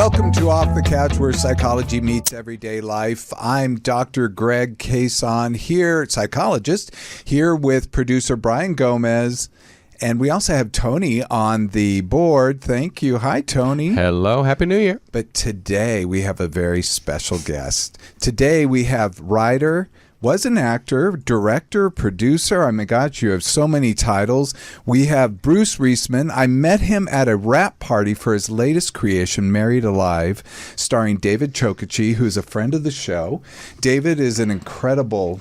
Welcome to Off the Couch, where psychology meets everyday life. I'm Dr. Greg Cason, here, psychologist, here with producer Brian Gomez. And we also have Tony on the board. Thank you. Hi, Tony. Hello. Happy New Year. But today we have a very special guest. Today we have writer, was an actor, director, producer. Oh my gosh, you have so many titles. We have Bruce Reisman. I met him at a wrap party for his latest creation, Married Alive, starring David Chokachi, who's a friend of the show. David is an incredible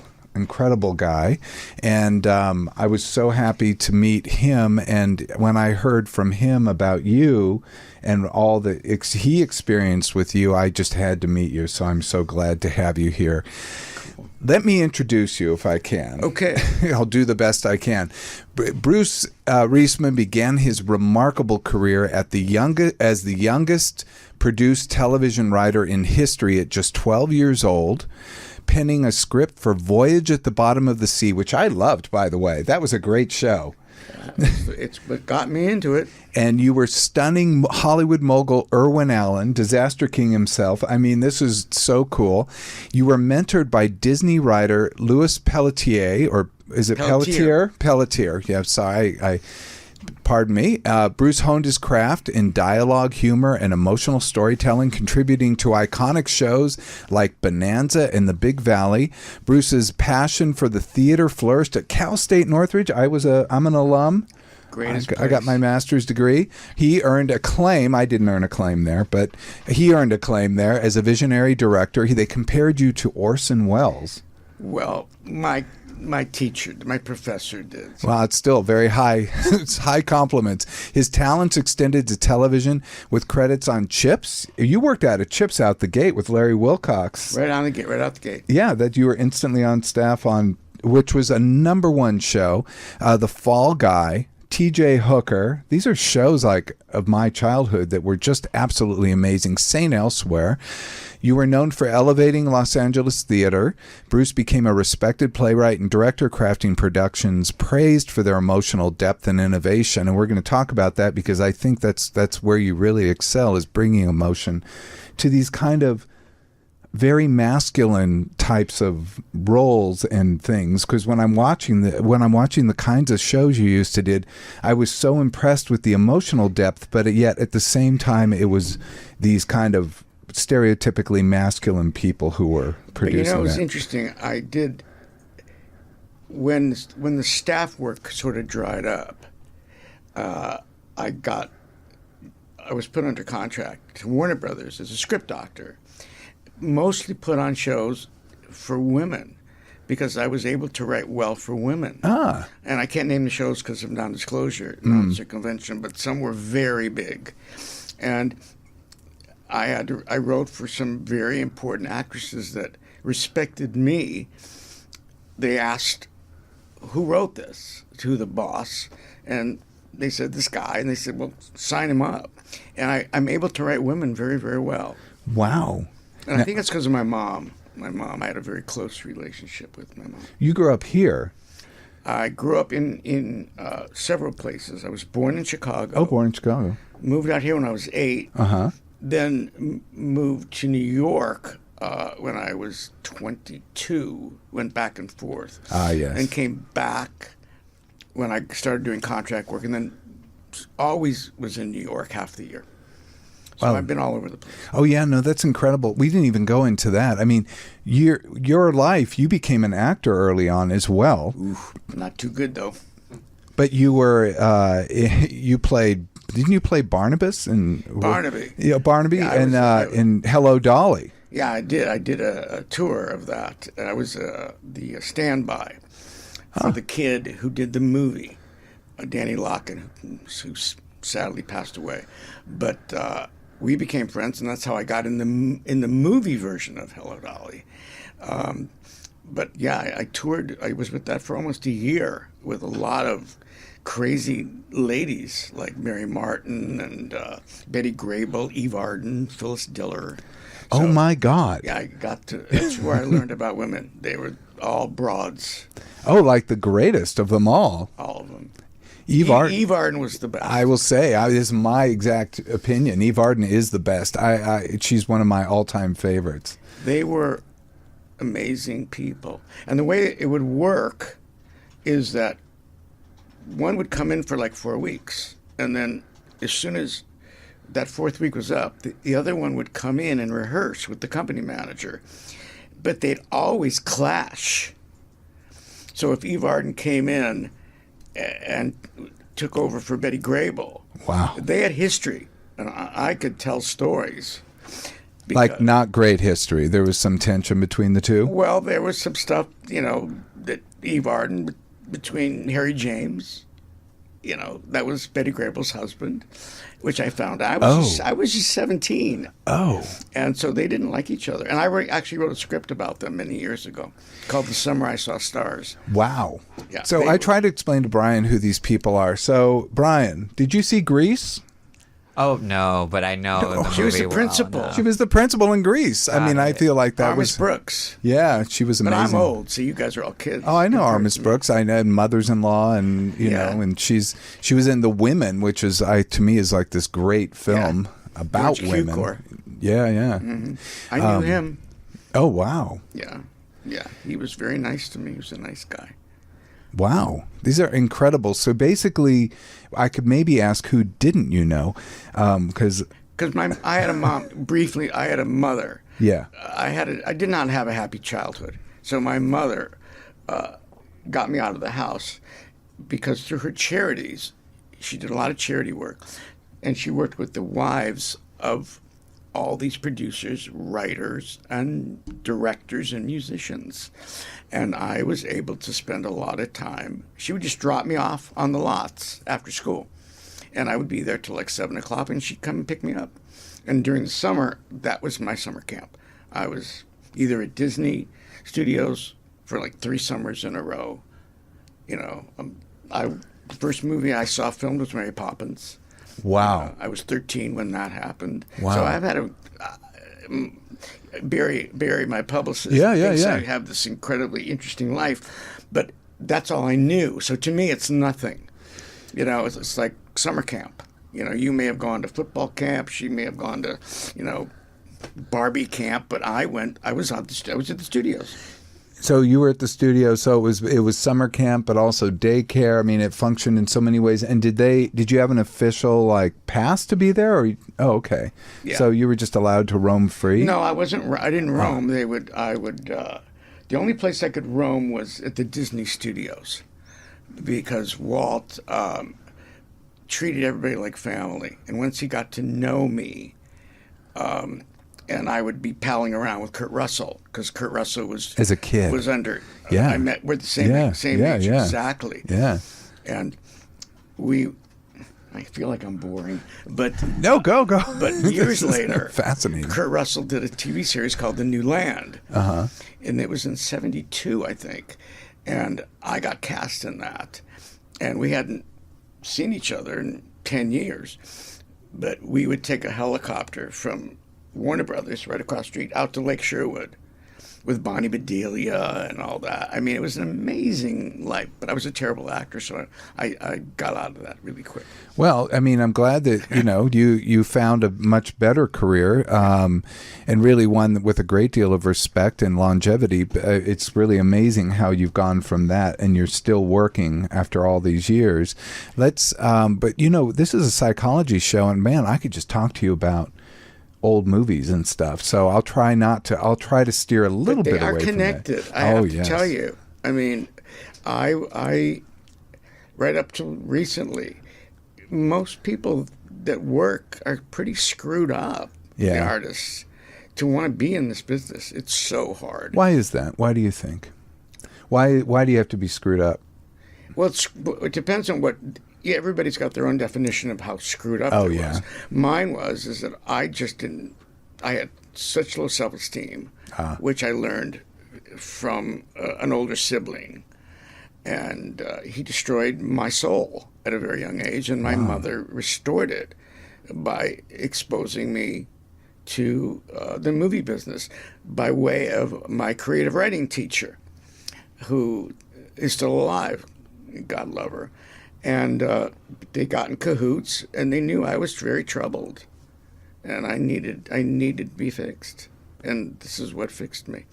guy, and I was so happy to meet him. And when I heard from him about you and all that he experienced with you, I just had to meet you. So I'm so glad to have you here. Let me introduce you if I can. Okay. I'll do the best I can. Bruce Reisman began his remarkable career as the youngest produced television writer in history at just 12 years old, penning a script for Voyage at the Bottom of the Sea, which I loved, by the way. That was a great show. It's what got me into it. And you were stunning Hollywood mogul Irwin Allen, Disaster King himself. I mean, this is so cool. You were mentored by Disney writer Louis Pelletier, or is it Pelletier? Pelletier. Yeah, sorry. Pardon me. Bruce honed his craft in dialogue, humor, and emotional storytelling, contributing to iconic shows like Bonanza and The Big Valley. Bruce's passion for the theater flourished at Cal State Northridge. I'm an alum. I got my master's degree. He earned acclaim. I didn't earn acclaim there, but he earned acclaim there as a visionary director. They compared you to Orson Welles. Well, my teacher, my professor did. Well, it's still very high. It's high compliments. His talents extended to television with credits on Chips. You worked out at Chips out the gate with Larry Wilcox. Right out the gate. Yeah, that you were instantly on staff on, which was a #1 show. The Fall Guy, T.J. Hooker. These are shows like of my childhood that were just absolutely amazing. St. Elsewhere. You were known for elevating Los Angeles theater. Bruce became a respected playwright and director, crafting productions praised for their emotional depth and innovation. And we're going to talk about that because I think that's where you really excel, is bringing emotion to these kind of very masculine types of roles and things. Because when I'm watching the kinds of shows you used to did, I was so impressed with the emotional depth, but yet at the same time it was these kind of stereotypically masculine people who were producing that. It was interesting. I did, when the staff work sort of dried up, I was put under contract to Warner Brothers as a script doctor, mostly put on shows for women because I was able to write well for women. And I can't name the shows because of non-disclosure, non-circumvention, but some were very big. And I wrote for some very important actresses that respected me. They asked, who wrote this, to the boss, and they said, this guy, and they said, well, sign him up. And I'm able to write women very, very well. Wow. And I think it's because of my mom. I had a very close relationship with my mom. You grew up here. I grew up in several places. I was born in Chicago. Oh, born in Chicago. Moved out here when I was 8. Uh-huh. Then moved to New York when I was 22, went back and forth. Yes. And came back when I started doing contract work, and then always was in New York half the year. So I've been all over the place. Oh, yeah, no, that's incredible. We didn't even go into that. I mean, your life, you became an actor early on as well. Oof, not too good, though. But you were, didn't you play Barnabas? Barnaby. Yeah, Barnaby in Hello, Dolly. Yeah, I did. I did a tour of that. I was the standby for the kid who did the movie, Danny Locken, who sadly passed away. But we became friends, and that's how I got in the movie version of Hello, Dolly. But yeah, I toured. I was with that for almost a year with a lot of crazy ladies like Mary Martin and Betty Grable, Eve Arden, Phyllis Diller. So, oh my God! Yeah, that's where I learned about women. They were all broads. Oh, like the greatest of them all. All of them. Eve Arden was the best. I will say, this is my exact opinion. Eve Arden is the best. She's one of my all-time favorites. They were amazing people. And the way it would work is that one would come in for like 4 weeks, and then as soon as that fourth week was up, the other one would come in and rehearse with the company manager. But they'd always clash. So if Eve Arden came in and took over for Betty Grable, wow, they had history, and I could tell stories. Like not great history. There was some tension between the two? Well, there was some stuff, that Eve Arden, between Harry James, that was Betty Grable's husband, which I found out. I was just 17. Oh. And so they didn't like each other. And I actually wrote a script about them many years ago called The Summer I Saw Stars. Wow. Yeah, so I tried to explain to Brian who these people are. So, Brian, did you see Grease? Oh, no, but I know. She was the principal. She was the principal in Grease. I mean, I feel like that Armis Brooks. Yeah, she was amazing. But I'm old, so you guys are all kids. Oh, I know Armis Brooks. I know Mothers-in-Law, and you know, and she was in The Women, which is to me is like this great film about George women. Cukor. Yeah. Mm-hmm. I knew him. Oh, wow. Yeah. He was very nice to me. He was a nice guy. Wow, these are incredible. So basically, I could maybe ask, who didn't you know? Because I had a mom. Briefly, I had a mother. Yeah, I did not have a happy childhood. So my mother got me out of the house because through her charities, she did a lot of charity work, and she worked with the wives of all these producers, writers, and directors and musicians. And I was able to spend a lot of time. She would just drop me off on the lots after school. And I would be there till like 7 o'clock, and she'd come and pick me up. And during the summer, that was my summer camp. I was either at Disney Studios for like 3 summers in a row. The first movie I saw filmed was Mary Poppins. Wow. I was 13 when that happened. Wow. So I've had Barry, my publicist, thinks I have this incredibly interesting life, but that's all I knew. So to me, it's nothing. It's like summer camp. You may have gone to football camp. She may have gone to, Barbie camp. But I was at the studios. So you were at the studio. So it was summer camp, but also daycare. I mean, it functioned in so many ways. And did you have an official pass to be there? Okay. Yeah. So you were just allowed to roam free? No, I wasn't. I didn't roam. The only place I could roam was at the Disney Studios, because Walt treated everybody like family. And once he got to know me, and I would be palling around with Kurt Russell, because Kurt Russell was, as a kid, was under. Yeah, we're the same age exactly. Yeah, and I feel like I'm boring, but no, go. But years later, fascinating. Kurt Russell did a TV series called The New Land, and it was in '72, I think, and I got cast in that, and we hadn't seen each other in 10 years, but we would take a helicopter from Warner Brothers right across the street out to Lake Sherwood with Bonnie Bedelia and all that. I mean, it was an amazing life, but I was a terrible actor, so I got out of that really quick. Well, I mean, I'm glad that, you found a much better career, and really one with a great deal of respect and longevity. It's really amazing how you've gone from that and you're still working after all these years. But this is a psychology show, and man, I could just talk to you about old movies and stuff. So I'll try to steer a little bit away from that. They are connected. I have to tell you. I mean, I right up to recently, most people that work are pretty screwed up. Yeah. The artists, to want to be in this business, it's so hard. Why is that? Why do you think? Why do you have to be screwed up? Well, it depends on what. Yeah, everybody's got their own definition of how screwed up it was. Mine is that I just didn't. I had such low self-esteem, which I learned from an older sibling, and he destroyed my soul at a very young age, and my mother restored it by exposing me to the movie business by way of my creative writing teacher, who is still alive, God love her. And they got in cahoots, and they knew I was very troubled, and I needed to be fixed, and this is what fixed me,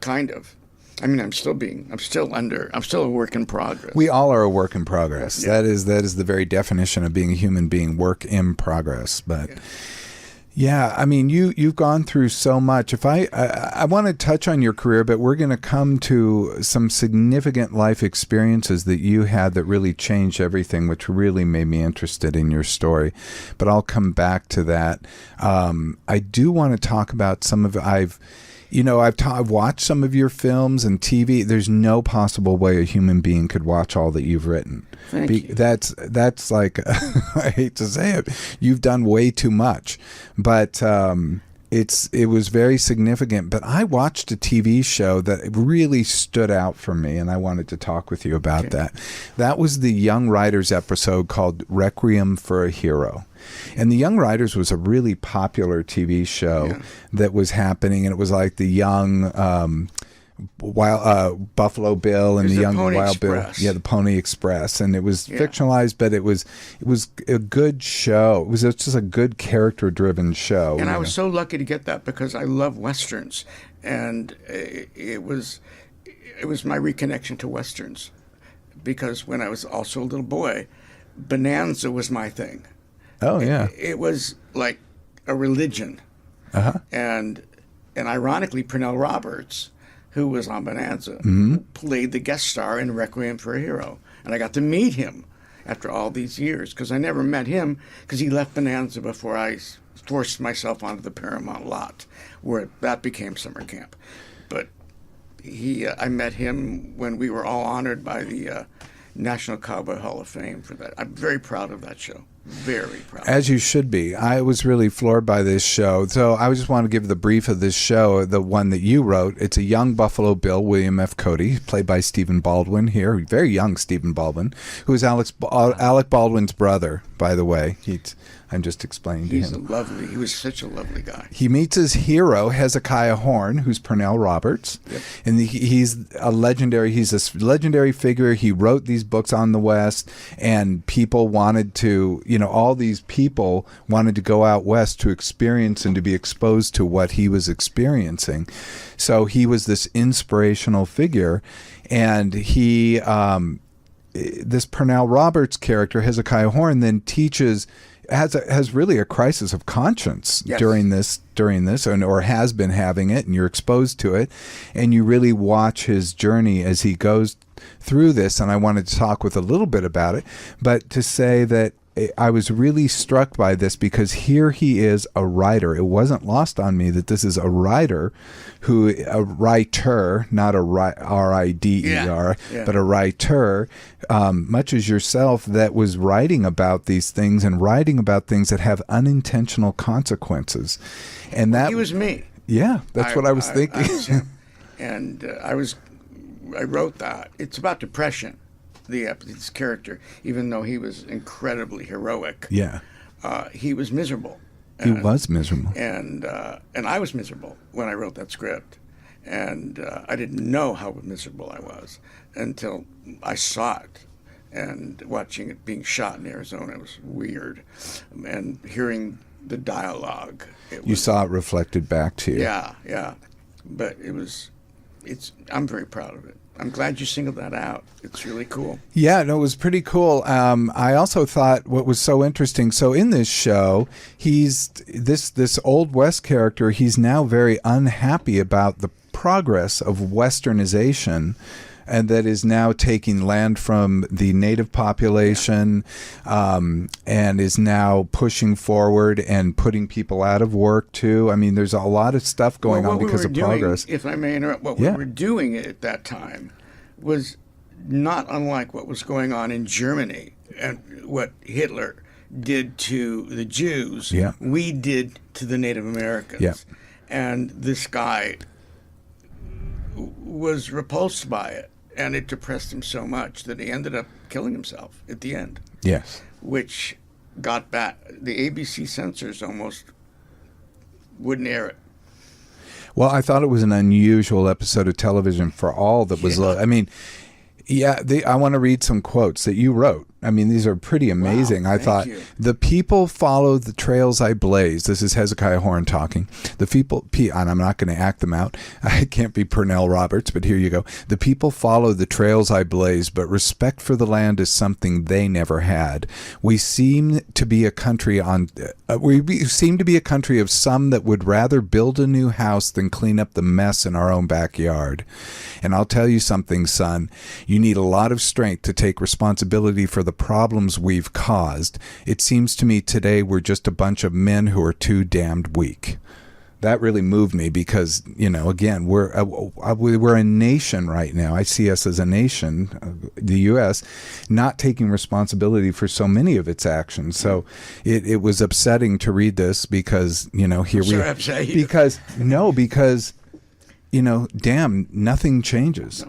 kind of. I mean, I'm still a work in progress. We all are a work in progress. Yeah. That is the very definition of being a human being, work in progress. But yeah, I mean, you've gone through so much. If I want to touch on your career, but we're going to come to some significant life experiences that you had that really changed everything, which really made me interested in your story. But I'll come back to that. I do want to talk about some of I've watched some of your films and TV. There's no possible way a human being could watch all that you've written. Thank you. That's like, I hate to say it, you've done way too much, but it was very significant. But I watched a TV show that really stood out for me, and I wanted to talk with you about that. That was the Young Writers episode called Requiem for a Hero. And the Young Riders was a really popular TV show that was happening, and it was like the young Buffalo Bill and the young Wild Express. Bill. Yeah, the Pony Express. And it was fictionalized, but it was a good show. It was just a good character-driven show. And I was so lucky to get that because I love Westerns. And it was my reconnection to Westerns. Because when I was also a little boy, Bonanza was my thing. Oh, yeah. It was like a religion. Uh-huh. And ironically, Pernell Roberts, who was on Bonanza, played the guest star in Requiem for a Hero. And I got to meet him after all these years, because I never met him because he left Bonanza before I forced myself onto the Paramount lot, where that became summer camp. But I met him when we were all honored by the National Cowboy Hall of Fame for that. I'm very proud of that show. Very proud. As you should be. I was really floored by this show. So I just want to give the brief of this show, the one that you wrote. It's a young Buffalo Bill, William F. Cody, played by Stephen Baldwin here, very young Stephen Baldwin, who is Alec Baldwin's brother, by the way. I'm just explaining to him. He was such a lovely guy. He meets his hero, Hezekiah Horn, who's Pernell Roberts. Yep. And he's a legendary figure. He wrote these books on the West, and people wanted to, all these people wanted to go out West to experience and to be exposed to what he was experiencing. So he was this inspirational figure, and this Pernell Roberts character, Hezekiah Horn, then has really a crisis of conscience during this or has been having it, and you're exposed to it, and you really watch his journey as he goes through this. And I wanted to talk with a little bit about it, but to say that I was really struck by this because here he is, a writer. It wasn't lost on me that this is a writer a writer, not a R-I-D-E-R, but a writer, much as yourself, that was writing about these things and writing about things that have unintentional consequences. And that he was me. Yeah, that's what I was thinking. I was him. And I wrote that. It's about depression. This character, even though he was incredibly heroic, he was miserable. He was miserable, and I was miserable when I wrote that script, and I didn't know how miserable I was until I saw it, and watching it being shot in Arizona was weird, and hearing the dialogue. You saw it reflected back to you. Yeah, but I'm very proud of it. I'm glad you singled that out. It's really cool. Yeah, no, it was pretty cool. I also thought what was so interesting. So in this show, he's this Old West character. He's now very unhappy about the progress of Westernization, and that is now taking land from the native population, and is now pushing forward and putting people out of work too. I mean, there's a lot of stuff going on because of progress. If I may interrupt, what we were doing at that time was not unlike what was going on in Germany and what Hitler did to the Jews. We did to the Native Americans. And this guy was repulsed by it. And it depressed him so much that he ended up killing himself at the end. Yes. Which got back. The ABC censors almost wouldn't air it. Well, I thought it was an unusual episode of television for all that was. I mean, I want to read some quotes that you wrote. I mean, these are pretty amazing. I thought, you. the people follow the trails I blaze. This is Hezekiah Horn talking. The people, and I'm not going to act them out. I can't be Pernell Roberts, but here you go. The people follow the trails I blaze, but respect for the land is something they never had. We seem to be a country we seem to be a country of some that would rather build a new house than clean up the mess in our own backyard. And I'll tell you something, son. You need a lot of strength to take responsibility for the problems we've caused. It seems to me today we're just a bunch of men who are too damned weak. That really moved me because, again, we're a nation right now. I see us as a nation, the U.S., not taking responsibility for so many of its actions. So it was upsetting to read this because, Upset you. because damn, nothing changes.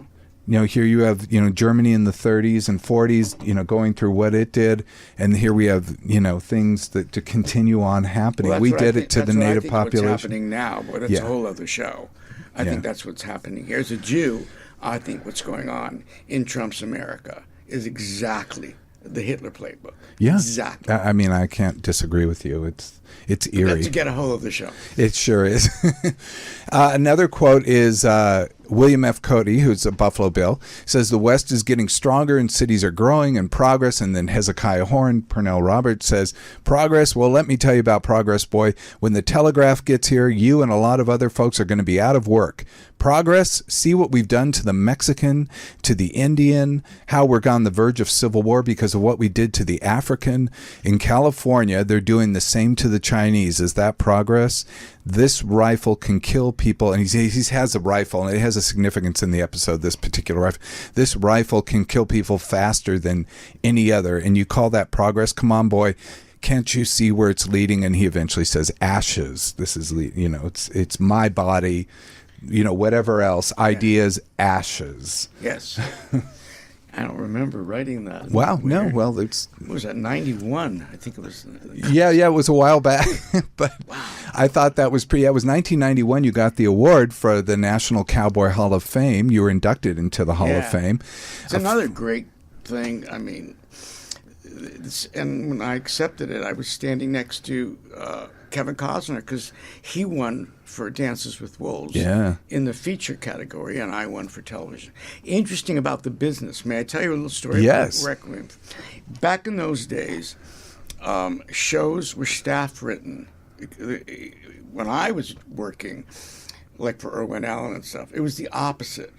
No. Here you have, Germany in the 30s and 40s, going through what it did. And here we have, things that to continue on happening. Well, we did it to the native population. What's happening now, but it's a whole other show. I think that's what's happening here. As a Jew, I think what's going on in Trump's America is exactly the Hitler playbook. Yeah. Exactly. I mean, I can't disagree with you. It's eerie. To get a hold of the show. It sure is. Another quote is William F. Cody, who's a Buffalo Bill, says the West is getting stronger and cities are growing and progress. And then Hezekiah Horn, Pernell Roberts, says, progress? Well, let me tell you about progress, boy. When the telegraph gets here, you and a lot of other folks are going to be out of work. Progress? See what we've done to the Mexican, to the Indian, how we're on the verge of civil war because of what we did to the African. In California, they're doing the same to the Chinese. Is that progress? This rifle can kill people, and he has a rifle, and it has a significance in the episode, this particular rifle. This rifle can kill people faster than any other, and you call that progress? Come on, boy. Can't you see where it's leading? And he eventually says, ashes. This is, it's my body, whatever else. Ideas, ashes. Yes. I don't remember writing that. Wow. Weird. No, well, What was that, 91? I think it was. Yeah, it was a while back. But Wow. I thought that was it was 1991 you got the award for the National Cowboy Hall of Fame. You were inducted into the Hall of Fame. It's another great thing. I mean, and when I accepted it, I was standing next to Kevin Costner because he won for Dances with Wolves in the feature category, and I won for television. Interesting about the business. May I tell you a little story? Yes. About Requiem? Back in those days, shows were staff written. When I was working, like for Irwin Allen and stuff, it was the opposite.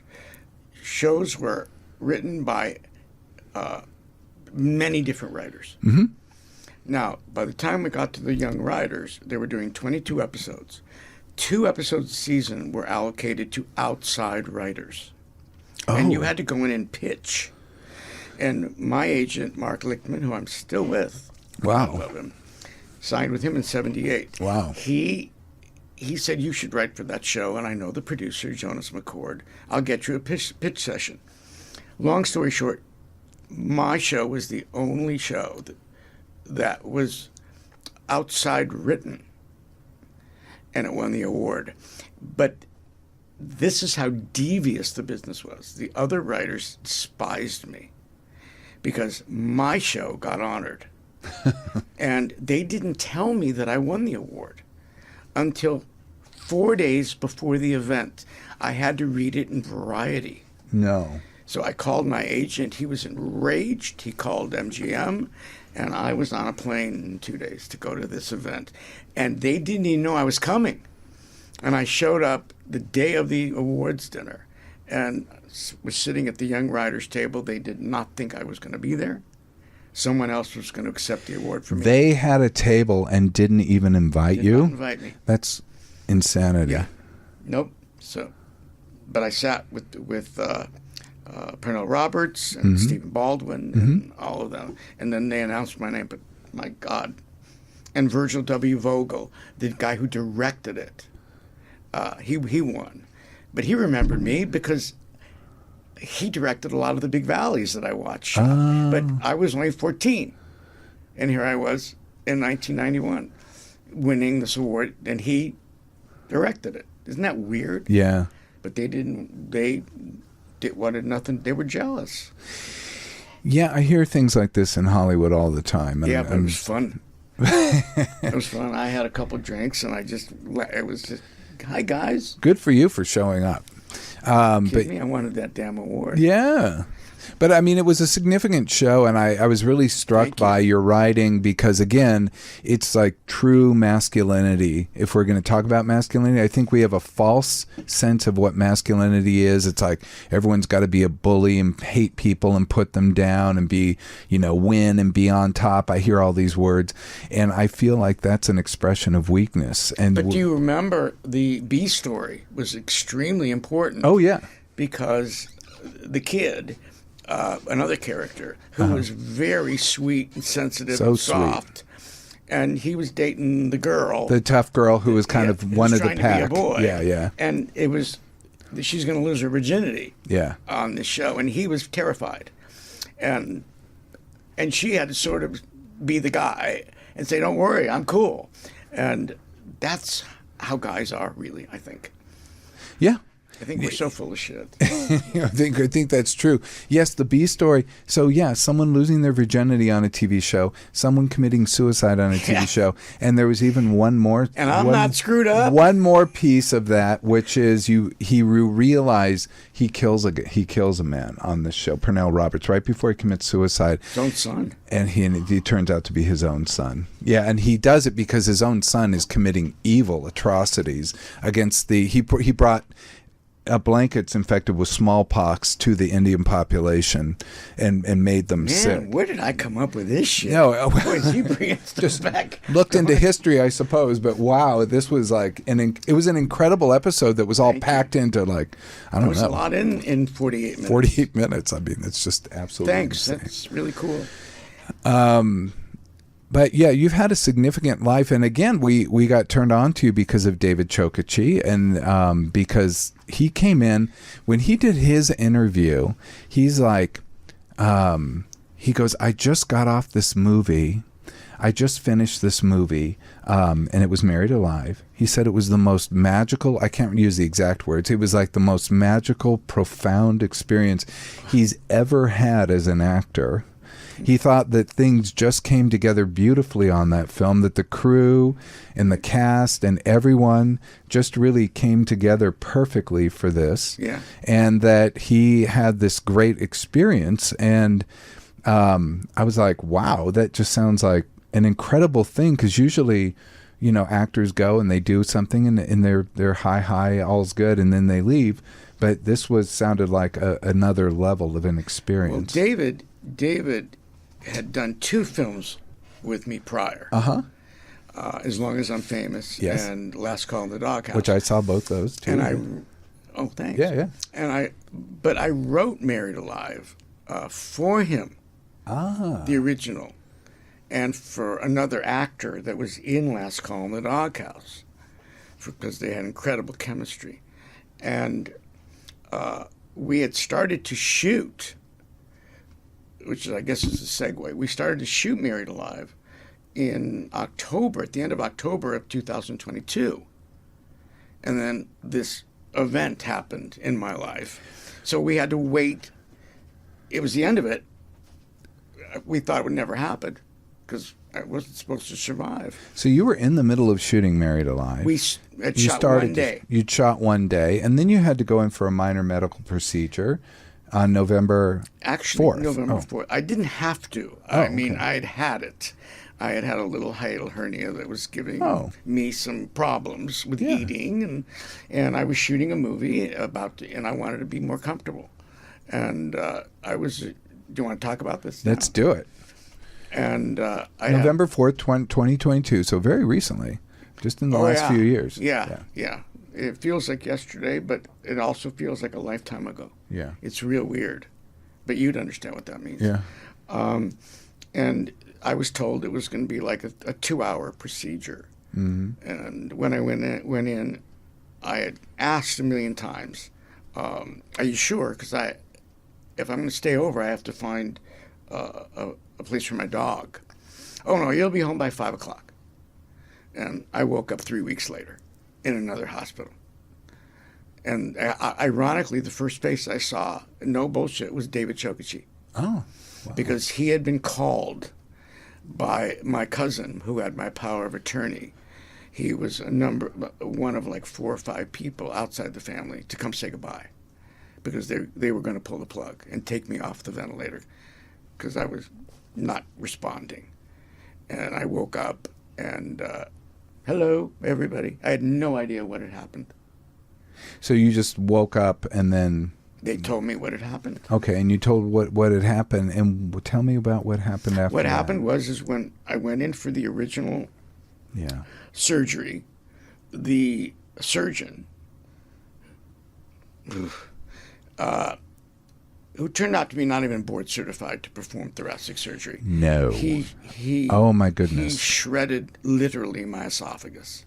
Shows were written by many different writers. Mm-hmm. Now, by the time we got to the young writers, they were doing 22 episodes. 2 episodes a season were allocated to outside writers. Oh. And you had to go in and pitch. And my agent, Mark Lichtman, who I'm still with, Wow. I love him, signed with him in 78. Wow. He said, you should write for that show, and I know the producer, Jonas McCord. I'll get you a pitch session. Long story short, my show was the only show that was outside written, and it won the award. But this is how devious the business was. The other writers despised me because my show got honored. And they didn't tell me that I won the award until 4 days before the event. I had to read it in Variety. No. So I called my agent. He was enraged. He called MGM, and I was on a plane in 2 days to go to this event. And they didn't even know I was coming. And I showed up the day of the awards dinner and was sitting at the young writers' table. They did not think I was going to be there. Someone else was going to accept the award for me. They had a table and didn't even invite you? Did not invite me. That's insanity. Yeah. Nope. But I sat with Pernell Roberts and Stephen Baldwin and all of them. And then they announced my name, but my God. And Virgil W. Vogel, the guy who directed it, he won. But he remembered me because he directed a lot of the Big Valleys that I watched. But I was only 14. And here I was in 1991 winning this award, and he directed it. Isn't that weird? Yeah. But they wanted nothing. They were jealous. Yeah, I hear things like this in Hollywood all the time. And, Yeah, but it was fun. It was fun. I had a couple drinks, and it was just, hi, guys. good for you for showing up. Kidding me? I wanted that damn award. Yeah. But I mean, it was a significant show, and I was really struck by your writing because, again, it's like true masculinity. If we're going to talk about masculinity, I think we have a false sense of what masculinity is. It's like everyone's got to be a bully and hate people and put them down and be, win and be on top. I hear all these words, and I feel like that's an expression of weakness. But do you remember the B story was extremely important? Oh, yeah. Because the kid... another character who was very sweet and sensitive and soft, and he was dating the girl, the tough girl who was kind of one of the pack. To be a boy. Yeah. And it was she's going to lose her virginity. Yeah. On this show, and he was terrified, and she had to sort of be the guy and say, "Don't worry, I'm cool," and that's how guys are, really. I think. Yeah. I think we're so full of shit. I think that's true. Yes, the B story. So yeah, someone losing their virginity on a TV show, someone committing suicide on a TV show, and there was even one more. And I'm not screwed up. One more piece of that, which is he realized he kills a man on this show, Pernell Roberts, right before he commits suicide. His own son. And he turns out to be his own son. Yeah, and he does it because his own son is committing evil atrocities against he brought blankets infected with smallpox to the Indian population and made them sick. Where did I come up with this shit? No, you bring stuff just back. Looked into history, I suppose, but wow, this was like it was an incredible episode that was all packed into like I don't know. It was a lot in 48 minutes. 48 minutes. I mean, it's just absolutely Thanks. insane. That's really cool. But yeah, you've had a significant life, and again, we got turned on to you because of David Chokachi, and because he came in when he did his interview. He's like, he goes, "I just got off this movie. I just finished this movie, and it was Married Alive." He said it was the most magical. I can't use the exact words. It was like the most magical, profound experience he's ever had as an actor. He thought that things just came together beautifully on that film, that the crew and the cast and everyone just really came together perfectly for this. Yeah. And that he had this great experience. And I was like, wow, that just sounds like an incredible thing, because usually, actors go and they do something and they're high, all's good, and then they leave. But this sounded like another level of an experience. Well, David had done 2 films with me prior. As Long as I'm Famous, yes, and Last Call in the Doghouse, which I saw both those too. And thanks. Yeah. But I wrote Married Alive for him, the original, and for another actor that was in Last Call in the Doghouse, because they had incredible chemistry, and we had started to shoot. Which I guess is a segue. We started to shoot Married Alive in October, at the end of October of 2022. And then this event happened in my life. So we had to wait. It was the end of it. We thought it would never happen because I wasn't supposed to survive. So you were in the middle of shooting Married Alive. We had shot one day. You'd shot one day, and then you had to go in for a minor medical procedure on November 4th. November 4th. I didn't have to. I mean, I'd had it. I had a little hiatal hernia that was giving me some problems with eating, and I was shooting a movie and I wanted to be more comfortable. And I was. Do you want to talk about this now? Let's do it. And November 4th, 2022. So very recently, just in the last few years. Yeah. It feels like yesterday, but it also feels like a lifetime ago. Yeah. It's real weird. But you'd understand what that means. Yeah. And I was told it was going to be like a 2-hour procedure. Mm-hmm. And when I went in, I had asked a million times, are you sure? Because if I'm going to stay over, I have to find a place for my dog. Oh, no, you'll be home by 5 o'clock. And I woke up 3 weeks later in another hospital. And ironically, the first face I saw, no bullshit, was David Chokachi. Oh. because he had been called by my cousin who had my power of attorney. He was one of like 4 or 5 people outside the family to come say goodbye, because they were going to pull the plug and take me off the ventilator because I was not responding. And I woke up and, hello, everybody. I had no idea what had happened. So you just woke up and then... They told me what had happened. Okay, and you told what had happened, and tell me about what happened after. What happened was when I went in for the original surgery, the surgeon, who turned out to be not even board certified to perform thoracic surgery. No. He oh my goodness. He shredded literally my esophagus.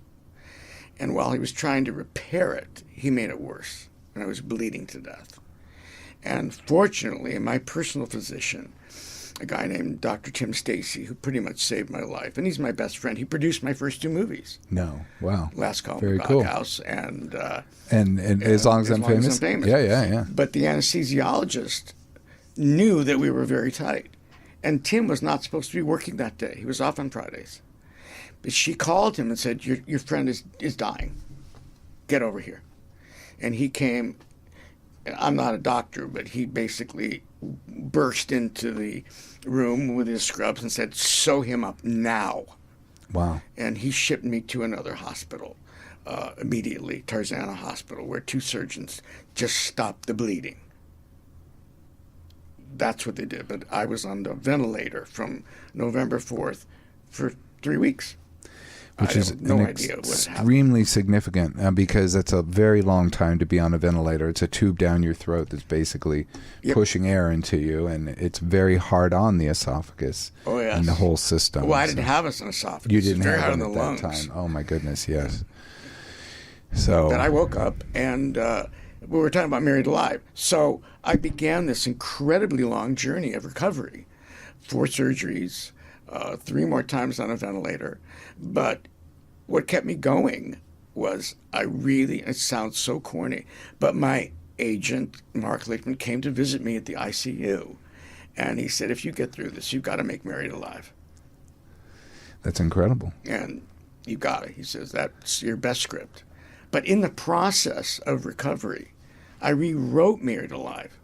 And while he was trying to repair it, he made it worse. And I was bleeding to death. And fortunately, my personal physician, a guy named Dr. Tim Stacy, who pretty much saved my life, and he's my best friend. He produced my first 2 movies. No, wow. Last Call Very in the cool. Doghouse and As Long as I'm Famous? Yeah. But the anesthesiologist knew that we were very tight. And Tim was not supposed to be working that day. He was off on Fridays. But she called him and said, your friend is dying. Get over here. And he came. I'm not a doctor, but he basically burst into the room with his scrubs and said, sew him up now. Wow. And he shipped me to another hospital immediately, Tarzana Hospital, where 2 surgeons just stopped the bleeding. That's what they did. But I was on the ventilator from November 4th for 3 weeks. Which is extremely significant because that's a very long time to be on a ventilator. It's a tube down your throat that's basically pushing air into you, and it's very hard on the esophagus and the whole system. Well, I didn't have an esophagus. You didn't have one it at that time. Oh, my goodness, yes. So then I woke up, and we were talking about Married Alive. So I began this incredibly long journey of recovery. 4 surgeries, 3 more times on a ventilator. But what kept me going was it sounds so corny, but my agent, Mark Lichtman, came to visit me at the ICU. And he said, if you get through this, you've got to make Married Alive. That's incredible. And you got it. He says, that's your best script. But in the process of recovery, I rewrote Married Alive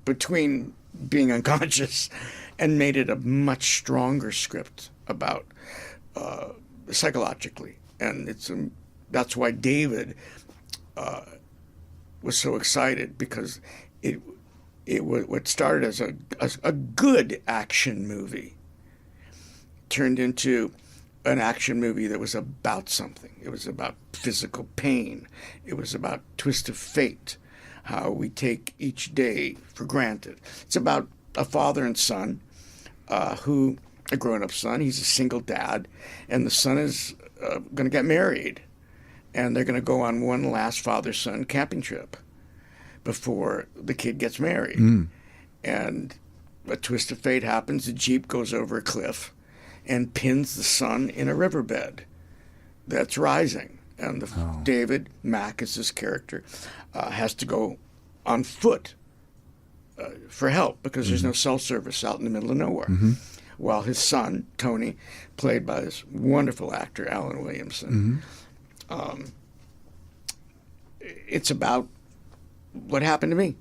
between being unconscious and made it a much stronger script about psychologically, and that's why David was so excited, because it was what started as a good action movie turned into an action movie that was about something. It was about physical pain. It was about twist of fate, how we take each day for granted. It's about a father and son who. A grown-up son. He's a single dad, and the son is going to get married, and they're going to go on one last father-son camping trip before the kid gets married. And a twist of fate happens. The Jeep goes over a cliff and pins the son in a riverbed that's rising. And David, Mack is his character, has to go on foot for help because there's no cell service out in the middle of nowhere. While his son, Tony, played by this wonderful actor, Alan Williamson, it's about what happened to me.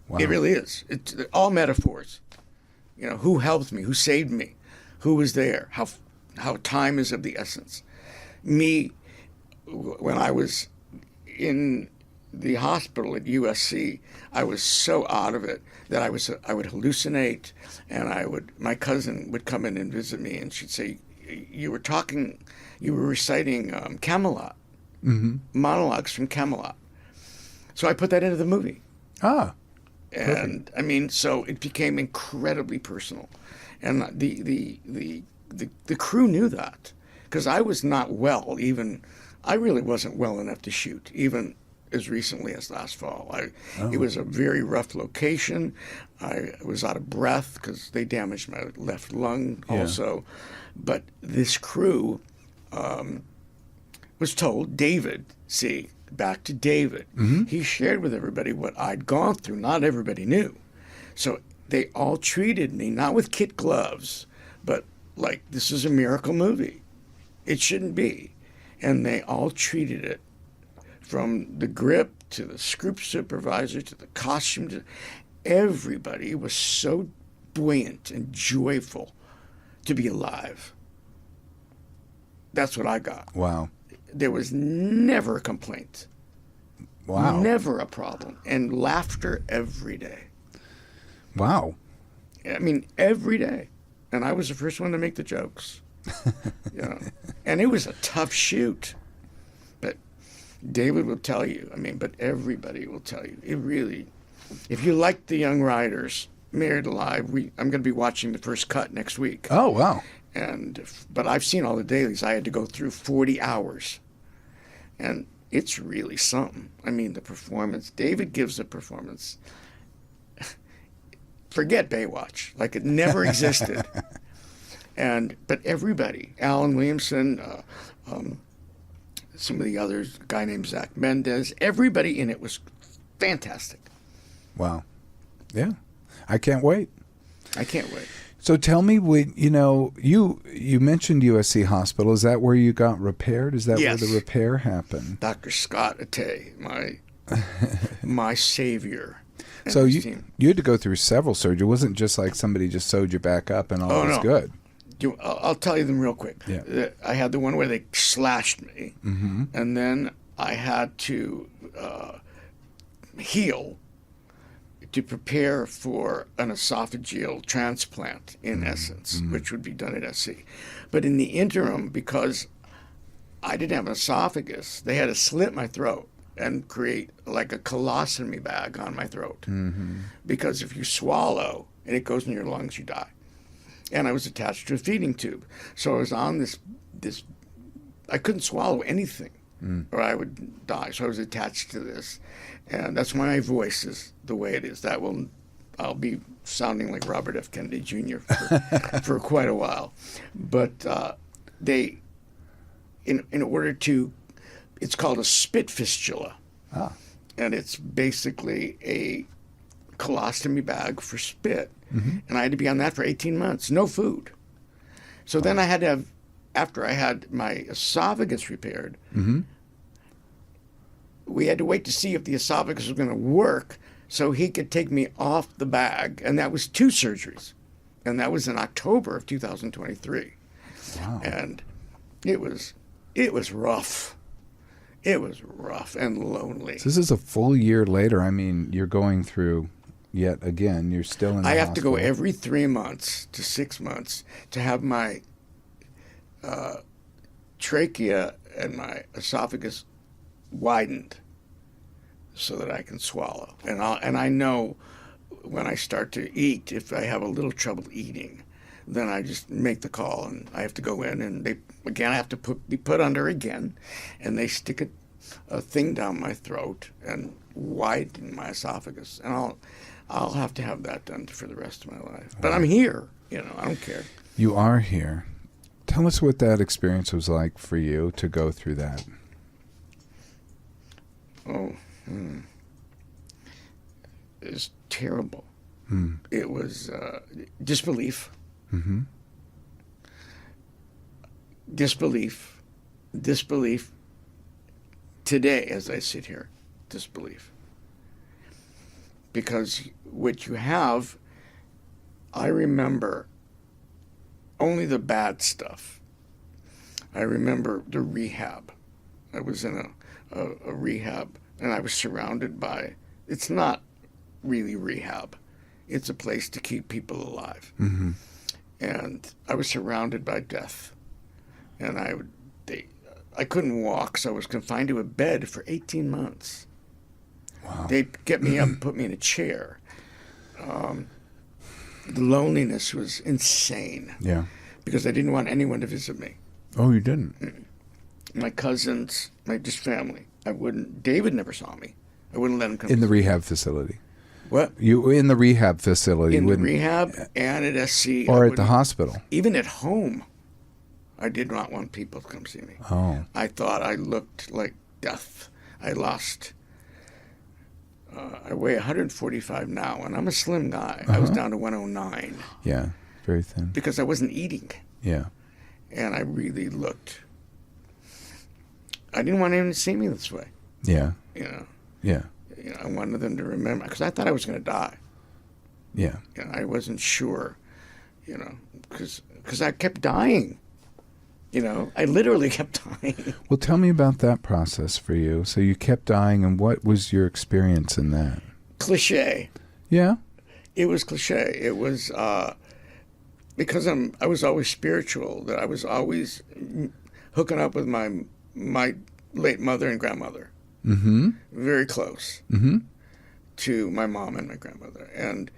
Wow. It really is. It's all metaphors. You know, who helped me, who saved me, who was there, how time is of the essence. Me, when I was in the hospital at USC, I was so out of it that I would hallucinate, and my cousin would come in and visit me, and she'd say, you were reciting Camelot, monologues from Camelot. So I put that into the movie. And perfect. I mean, so it became incredibly personal, and the crew knew that, because I was not well. I really wasn't well enough to shoot, even as recently as last fall. It was a very rough location. I was out of breath because they damaged my left lung also. But this crew was told, back to David. He shared with everybody what I'd gone through. Not everybody knew. So they all treated me, not with kid gloves, but like this is a miracle movie. It shouldn't be. And they all treated it, from the grip to the script supervisor to the costume. Everybody was so buoyant and joyful to be alive. That's what I got. Wow. There was never a complaint. Wow. Never a problem. And laughter every day. Wow. I mean, every day. And I was the first one to make the jokes. You know? And it was a tough shoot. But David will tell you, but everybody will tell you. It really, if you like the young writers, Married Alive, I'm going to be watching the first cut next week. Oh, wow. But I've seen all the dailies. I had to go through 40 hours. And it's really something. The performance. David gives a performance. Forget Baywatch. Like it never existed. But everybody, Alan Williamson, some of the others, a guy named Zach Mendez, everybody in it was fantastic. Wow. Yeah. I can't wait. I can't wait. So tell me, you mentioned USC Hospital. Is that where you got repaired? Is that Yes. where the repair happened? Dr. Scott Atay, my savior. and So his you team. had to go through several surgeries. It wasn't just like somebody just sewed you back up and all was no. good. I'll tell you them real quick. Yeah. I had the one where they slashed me, Mm-hmm. and then I had to heal to prepare for an esophageal transplant, in essence, which would be done at SC. But in the interim, because I didn't have an esophagus, they had to slit my throat and create like a colostomy bag on my throat. Mm-hmm. Because if you swallow and it goes in your lungs, you die. And I was attached to a feeding tube. So I was on this I couldn't swallow anything or I would die. So I was attached to this. And that's why my voice is the way it is. I'll be sounding like Robert F. Kennedy Jr. for quite a while. But in order to, it's called a spit fistula. Ah. And it's basically a colostomy bag for spit. Mm-hmm. And I had to be on that for 18 months, no food. So then I had to have, after I had my esophagus repaired, Mm-hmm. we had to wait to see if the esophagus was going to work so he could take me off the bag. And that was 2 surgeries. And that was in October of 2023. Wow. And it was rough. It was rough and lonely. So this is a full year later. You're going through yet again. You're still in the I have to go hospital. every 3 months to 6 months to have my trachea and my esophagus widened so that I can swallow. And I know when I start to eat, if I have a little trouble eating, then I just make the call and I have to go in and I have to be put under again, and they stick a thing down my throat and widen my esophagus, and I'll have to have that done for the rest of my life. But I'm here, I don't care. You are here. Tell us what that experience was like for you to go through that. Oh, it was terrible. Hmm. It was disbelief. Mm-hmm. Disbelief. Today, as I sit here, disbelief. Because what you have, I remember only the bad stuff. I remember the rehab. I was in a rehab, and I was surrounded by, it's not really rehab. It's a place to keep people alive. Mm-hmm. And I was surrounded by death. And I couldn't walk, so I was confined to a bed for 18 months. Wow. They'd get me up and put me in a chair. The loneliness was insane. Yeah. Because I didn't want anyone to visit me. Oh, you didn't? My cousins, my just family. David never saw me. I wouldn't let him come. In the rehab facility. What? You in the rehab facility? In the wouldn't- rehab and at SC. or I at the wouldn't- hospital? Even at home, I did not want people to come see me. Oh. I thought I looked like death. I lost I weigh 145 now, and I'm a slim guy. I was down to 109 Yeah, very thin. because I wasn't eating, Yeah. and I really looked. I didn't want anyone to see me this way. Yeah. You know, Yeah. I wanted them to remember because I thought I was going to die. Yeah. You know, I wasn't sure. You know, because I kept dying. You know, I literally kept dying. Well, tell me about that process for you. So you kept dying, and what was your experience in that? Cliche. Yeah. It was cliche. It was because I was always spiritual. That I was always hooking up with my late mother and grandmother. Mm-hmm. Very close to my mom and my grandmother, and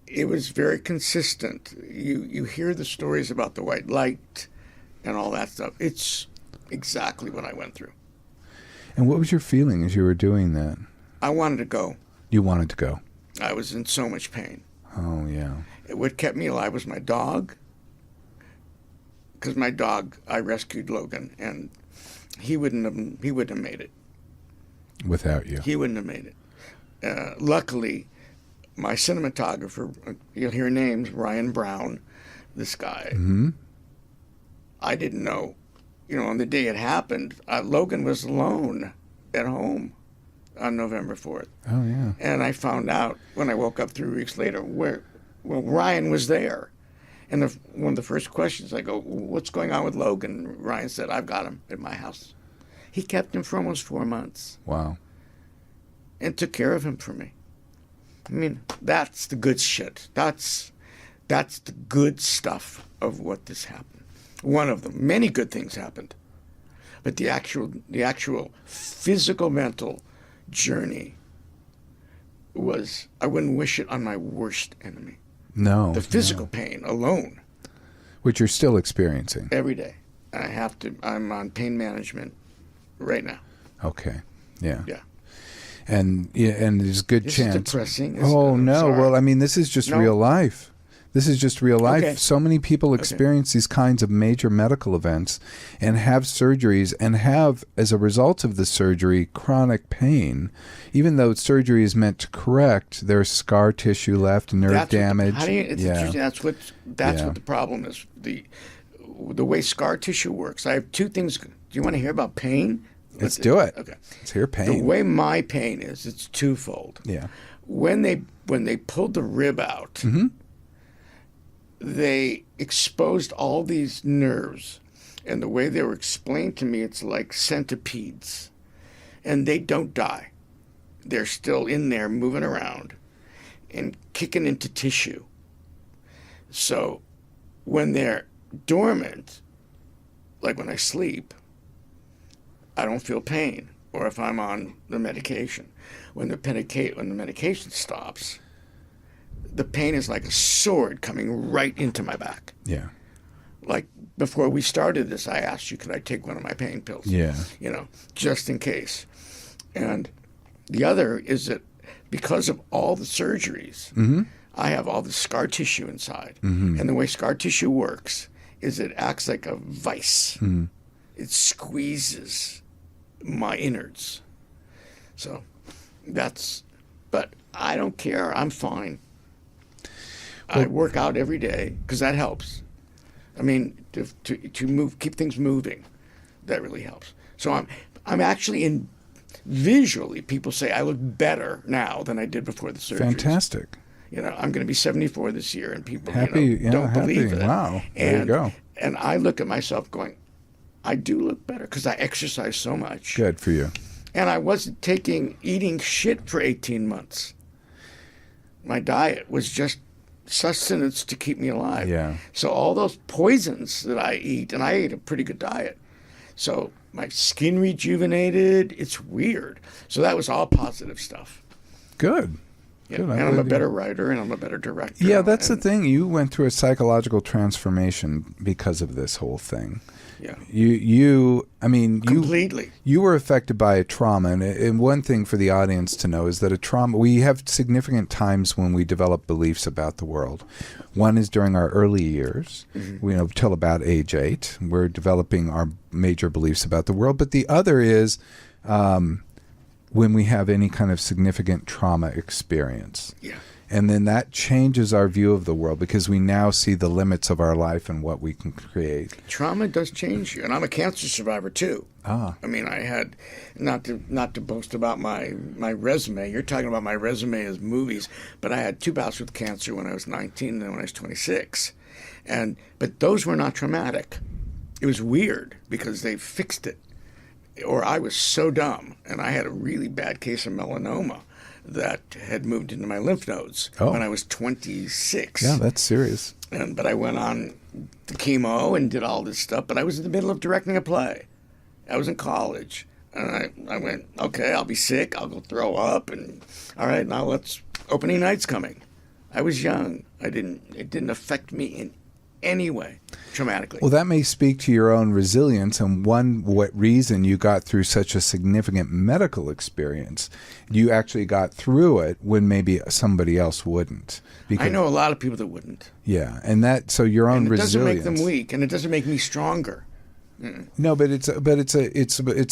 it was very consistent. You hear the stories about the white light and all that stuff. It's exactly what I went through. And what was your feeling as you were doing that? I wanted to go. You wanted to go. I was in so much pain. Oh, yeah. What kept me alive was my dog. Because my dog, I rescued Logan, and he wouldn't have made it. Without you. He wouldn't have made it. Luckily, my cinematographer, you'll hear names, Ryan Brown, this guy. Mm-hmm. I didn't know, on the day it happened, Logan was alone at home on November 4th. Oh, yeah. And I found out when I woke up 3 weeks later Ryan was there. And one of the first questions, I go, what's going on with Logan? Ryan said, I've got him at my house. He kept him for almost 4 months. Wow. And took care of him for me. I mean, that's the good shit. That's the good stuff of what this happened. One of them. Many good things happened. But the actual physical, mental journey was, I wouldn't wish it on my worst enemy. No. The physical pain alone. Which you're still experiencing. Every day. I'm on pain management right now. Okay. Yeah. Yeah. And there's a good This chance. is depressing. Oh, no. Sorry. Well, I mean, this is just No. real life. This is just real life. Okay. So many people experience these kinds of major medical events and have surgeries and have, as a result of the surgery, chronic pain. Even though surgery is meant to correct, there's scar tissue left, nerve damage. That's what the problem is. The way scar tissue works. I have two things. Do you want to hear about pain? Let's do it. Okay. Let's hear pain. The way my pain is, it's twofold. Yeah. When they pulled the rib out, they exposed all these nerves, and the way they were explained to me, it's like centipedes, and they don't die. They're still in there moving around and kicking into tissue. So when they're dormant, like when I sleep, I don't feel pain, or if I'm on the medication. When the medication stops, the pain is like a sword coming right into my back. Yeah. Like before we started this, I asked you, could I take one of my pain pills? Yeah. Just in case. And the other is that because of all the surgeries, I have all the scar tissue inside. And the way scar tissue works is it acts like a vice. It squeezes my innards. So but I don't care. I'm fine. I work out every day because that helps. I mean, to move, keep things moving, that really helps. So I'm actually visually, people say I look better now than I did before the surgery. Fantastic. I'm going to be 74 this year, and people don't believe it. Wow. There you go. And I look at myself going, I do look better because I exercise so much. Good for you. And I wasn't eating shit for 18 months. My diet was just sustenance to keep me alive. Yeah. So all those poisons that I eat, and I ate a pretty good diet. So my skin rejuvenated. It's weird. So that was all positive stuff. Good. Yeah. Good. And I'm a better writer, and I'm a better director. Yeah, that's the thing. You went through a psychological transformation because of this whole thing. Yeah. Completely. You were affected by a trauma, and one thing for the audience to know is that a trauma, we have significant times when we develop beliefs about the world. One is during our early years, till about age 8, we're developing our major beliefs about the world. But the other is when we have any kind of significant trauma experience. Yeah. And then that changes our view of the world because we now see the limits of our life and what we can create. Trauma does change you, and I'm a cancer survivor too. Ah. I mean, I had not to boast about my resume. You're talking about my resume as movies, but I had 2 bouts with cancer when I was 19 and then when I was 26, but those were not traumatic. It was weird because they fixed it, or I was so dumb, and I had a really bad case of melanoma that had moved into my lymph nodes when I was 26. Yeah, that's serious. But I went on the chemo and did all this stuff, but I was in the middle of directing a play. I was in college, and I went, okay, I'll be sick, I'll go throw up, and all right, now opening night's coming. I was young. It didn't affect me in any way traumatically. Well, that may speak to your own resilience and what reason you got through such a significant medical experience. You actually got through it when maybe somebody else wouldn't. I know a lot of people that wouldn't. Yeah, and so your own resilience. It doesn't make them weak, and it doesn't make me stronger. No, but it's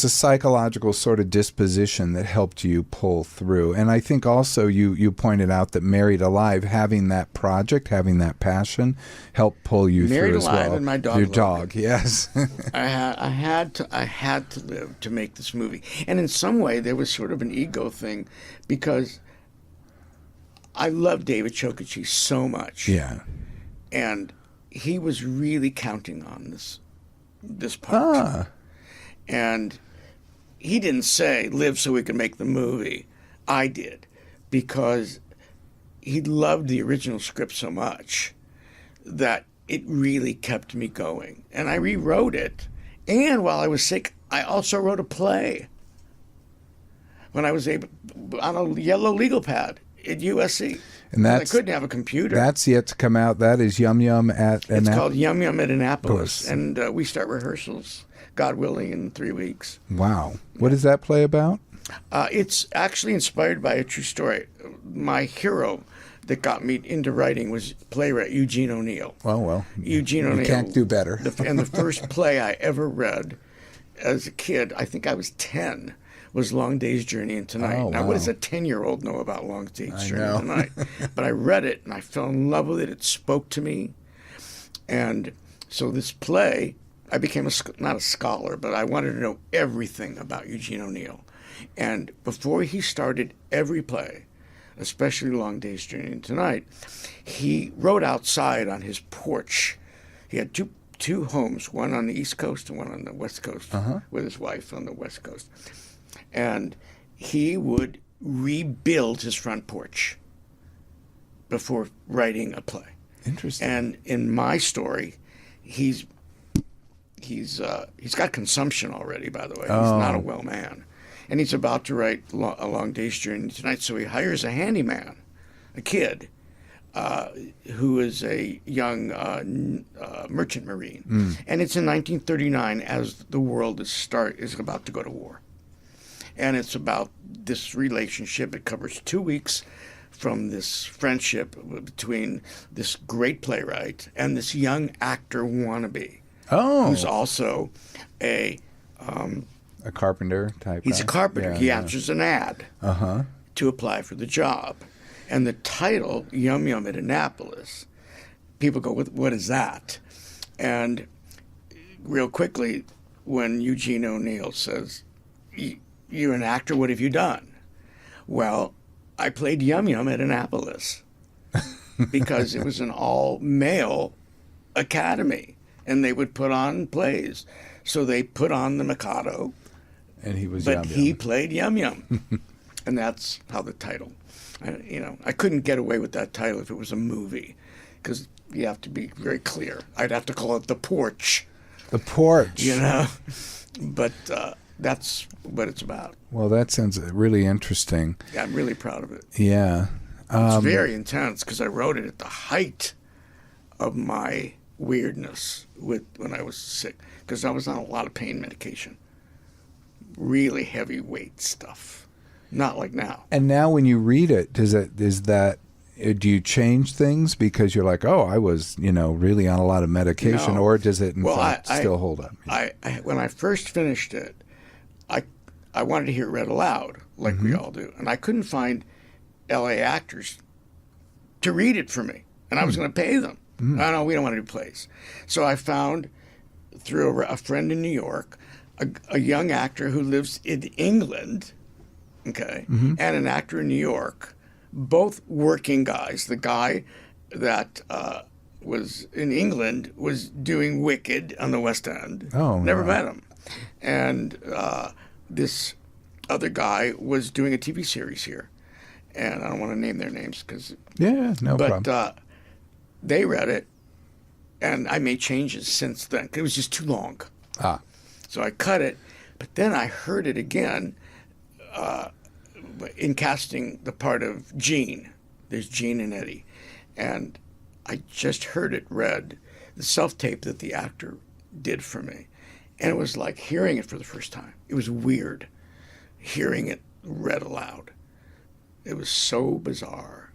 a psychological sort of disposition that helped you pull through. And I think also you pointed out that Married Alive, having that project, having that passion, helped pull you Married through as Alive well. And my dog. Your Logan. dog, yes. I had to live to make this movie, and in some way there was sort of an ego thing, because I love David Chokichi so much. Yeah, and he was really counting on this part. And he didn't say live so we can make the movie. I did, because he loved the original script so much that it really kept me going. And I rewrote it. And while I was sick, I also wrote a play when I was able, on a yellow legal pad at USC. and I couldn't have a computer. That's yet to come out. That is Yum Yum at It's called Yum Yum at Annapolis, and we start rehearsals, God willing, in 3 weeks. Wow. What is that play about? It's actually inspired by a true story. My hero that got me into writing was playwright Eugene O'Neill. Well, Eugene O'Neill. You can't do better. And the first play I ever read as a kid, I think I was 10, was Long Day's Journey into Night. Oh, now, wow. what does a 10-year-old know about Long Day's I Journey know. into Night? But I read it, and I fell in love with it. It spoke to me. And so this play, I became not a scholar, but I wanted to know everything about Eugene O'Neill. And before he started every play, especially Long Day's Journey into Night, he wrote outside on his porch. He had two homes, one on the East Coast and one on the West Coast, with his wife on the West Coast. And he would rebuild his front porch before writing a play. Interesting. And in my story, he's got consumption already, by the way. He's not a well man. And he's about to write A Long Day's Journey Tonight, so he hires a handyman, a kid, who is a young merchant marine. And it's in 1939 as the world is about to go to war. And it's about this relationship. It covers 2 weeks from this friendship between this great playwright and this young actor wannabe, who's also a carpenter type. He's a carpenter. Yeah, he answers an ad to apply for the job. And the title, Yum Yum at Annapolis, people go, what is that? And real quickly, when Eugene O'Neill says, you're an actor, what have you done? Well, I played Yum Yum at Annapolis because it was an all-male academy, and they would put on plays. So they put on The Mikado, and he was but Yum he Yum. played Yum Yum. And that's how the title, I couldn't get away with that title if it was a movie, because you have to be very clear. I'd have to call it The Porch. The Porch. But that's what it's about. Well, that sounds really interesting. Yeah, I'm really proud of it. Yeah. It's very intense because I wrote it at the height of my weirdness when I was sick, because I was on a lot of pain medication, really heavyweight stuff, not like now. And now when you read it, do you change things because you're like, oh, I was, really on a lot of medication, or does it in fact still hold up? When I first finished it, I wanted to hear it read aloud like we all do. And I couldn't find L.A. actors to read it for me. And I was going to pay them. Oh, no, we don't want to do plays. So I found, through a friend in New York, a young actor who lives in England, okay, and an actor in New York, both working guys. The guy that was in England was doing Wicked on the West End. Oh, never wow. met him. And this other guy was doing a TV series here. And I don't want to name their names because... Yeah, no problem. But they read it, and I made changes since then. 'Cause it was just too long. So I cut it, but then I heard it again in casting the part of Gene. There's Gene and Eddie. And I just heard it read, the self-tape that the actor did for me. And it was like hearing it for the first time. It was weird hearing it read aloud. It was so bizarre.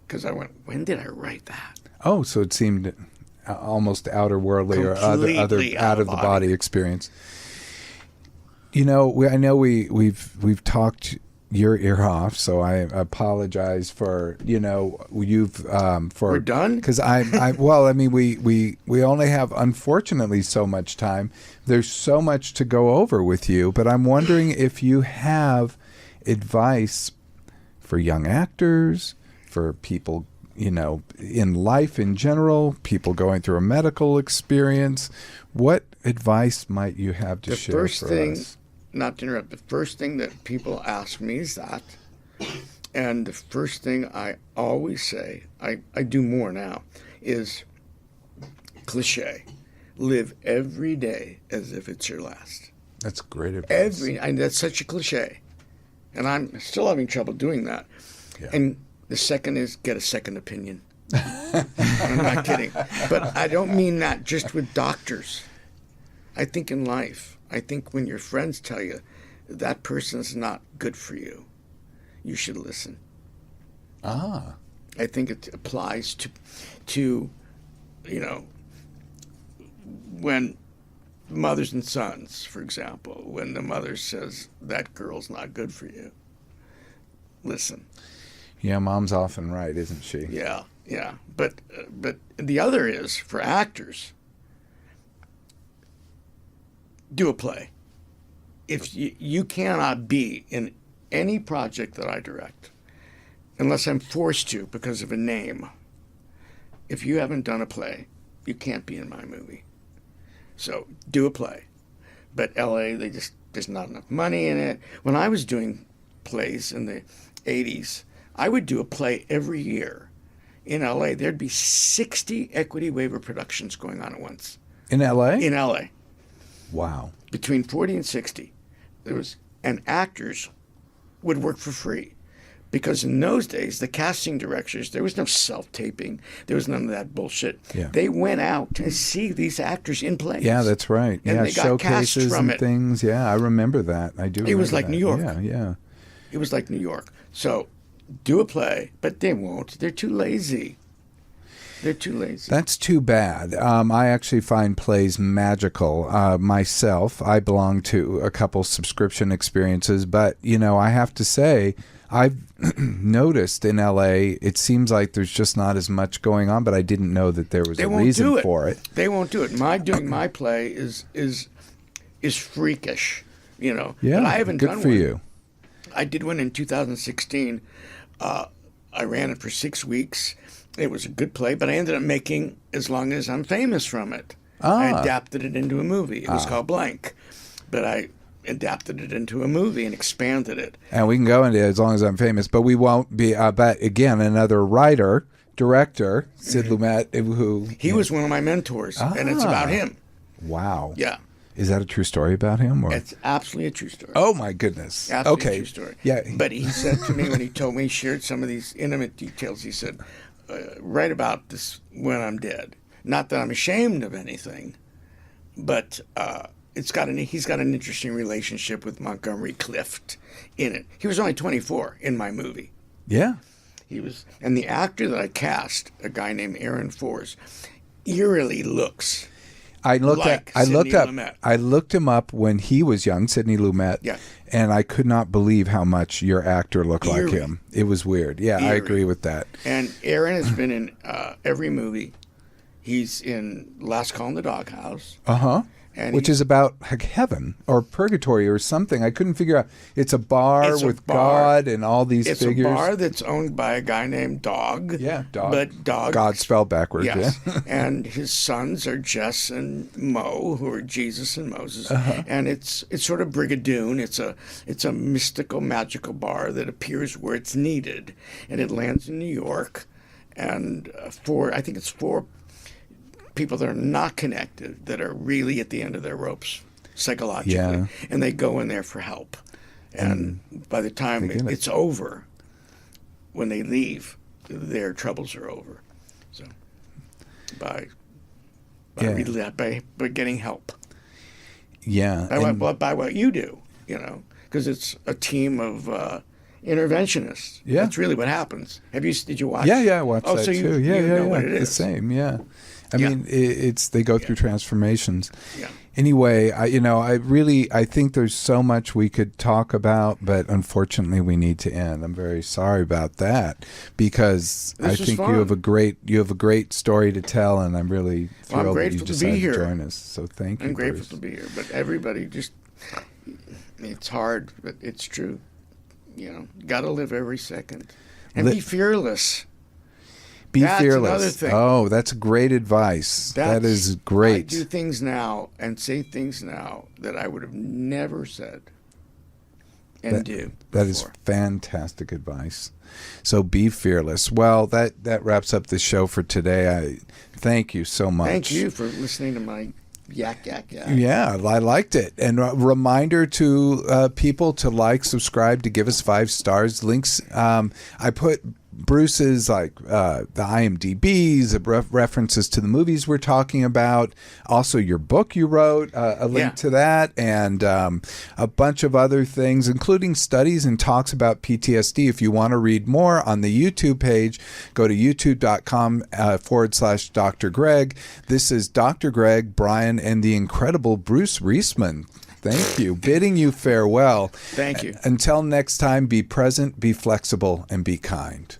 Because I went, when did I write that? Oh, so it seemed almost outer worldly or other Completely out of the body experience. You know, I know we've talked your ear off, so I apologize for you've for We're done? because I well, I mean we only have unfortunately so much time. There's so much to go over with you, but I'm wondering if you have advice for young actors, for people in life in general, people going through a medical experience. What advice might you have to share first for thing, us? Not to interrupt, the first thing that people ask me is that. And the first thing I always say, I do more now, is cliche. Live every day as if it's your last. That's great advice. That's such a cliche. And I'm still having trouble doing that. Yeah. And the second is get a second opinion. I'm not kidding. But I don't mean that just with doctors. I think in life. I think when your friends tell you that person's not good for you, you should listen. Ah. I think it applies to when mothers and sons, for example, when the mother says that girl's not good for you, listen. Yeah, mom's often right, isn't she? Yeah. But the other is for actors. Do a play. If you cannot be in any project that I direct, unless I'm forced to because of a name. If you haven't done a play, you can't be in my movie. So do a play. But LA, there's not enough money in it. When I was doing plays in the 80s, I would do a play every year. In LA, there'd be 60 equity waiver productions going on at once. In LA? In LA. Wow. Between 40 and 60. And actors would work for free. Because in those days, the casting directors, there was no self-taping. There was none of that bullshit. Yeah. They went out to see these actors in plays. Yeah, that's right. And yeah, they got cast showcases from and it. things. Yeah, I remember that. I do. It was remember like that. New York. Yeah. It was like New York. So do a play, but they won't. They're too lazy. That's too bad. I actually find plays magical. Myself, I belong to a couple subscription experiences, but, I have to say, I've noticed in LA, it seems like there's just not as much going on, but I didn't know that there was a reason for it. They won't do it. Doing my play is freakish, Yeah, but I haven't good done for one. you. I did one in 2016. I ran it for 6 weeks. It was a good play, but I ended up making As Long As I'm Famous from it. I adapted it into a movie. It was called Blank, but I adapted it into a movie and expanded it. And we can go into As Long As I'm Famous, but we won't be. But again, another writer, director, Sid Lumet, who he was one of my mentors, and it's about him. Wow. Yeah. Is that a true story about him? Or? It's absolutely a true story. Oh my goodness. Absolutely okay. a true story. Yeah. But he said to me when he shared some of these intimate details, he said, write about this when I'm dead. Not that I'm ashamed of anything, but he's got an interesting relationship with Montgomery Clift in it. He was only 24 in my movie. Yeah. And the actor that I cast, a guy named Aaron Force, eerily looks I looked Sidney up Lumet. I looked him up when he was young, Sidney Lumet. Yeah. And I could not believe how much your actor looked like Eerie. him. It was weird. Yeah, I Eerie. agree with that. And Aaron has been in every movie. He's in Last Call in the Doghouse. Uh-huh. And Which is about like heaven or purgatory or something. I couldn't figure out. It's a bar It's a with bar. God and all these It's figures. a bar that's owned by a guy named Dog. Yeah, Dog. But Dog. God spelled backwards. Yes. Yeah. And his sons are Jess and Mo, who are Jesus and Moses. Uh-huh. And it's sort of Brigadoon. It's a mystical, magical bar that appears where it's needed. And it lands in New York. And I think it's four people that are not connected, that are really at the end of their ropes psychologically. Yeah. And they go in there for help. And by the time get it. it's over, when they leave, their troubles are over. So by getting help. Yeah. By what you do, because it's a team of interventionists. Yeah. That's really what happens. Did you watch? Yeah, I watched that so too. You know what it The is. same, yeah. I Yeah. mean, they go through transformations. Yeah. Anyway, I think there's so much we could talk about, but unfortunately, we need to end. I'm very sorry about that because I This was think fun. you have a great story to tell, and I'm really Well, I'm thrilled that you grateful to be decided to here. join us. So thank you. I'm grateful Bruce. to be here, but everybody it's hard, but it's true. Got to live every second and be fearless. Be That's fearless. another thing. Oh, that's great advice. That is great. I do things now and say things now that I would have never said and do. That is before. fantastic advice. So be fearless. Well, that wraps up the show for today. I thank you so much. Thank you for listening to my yak. Yeah, I liked it. And a reminder to people to like, subscribe, to give us 5 stars. Links. I put Bruce's the IMDb's, references to the movies we're talking about. Also, your book you wrote, a link to that, and a bunch of other things, including studies and talks about PTSD. If you want to read more on the YouTube page, go to youtube.com/Dr. Greg. This is Dr. Greg, Brian, and the incredible Bruce Reisman. Thank you. Bidding you farewell. Thank you. Until next time, be present, be flexible, and be kind.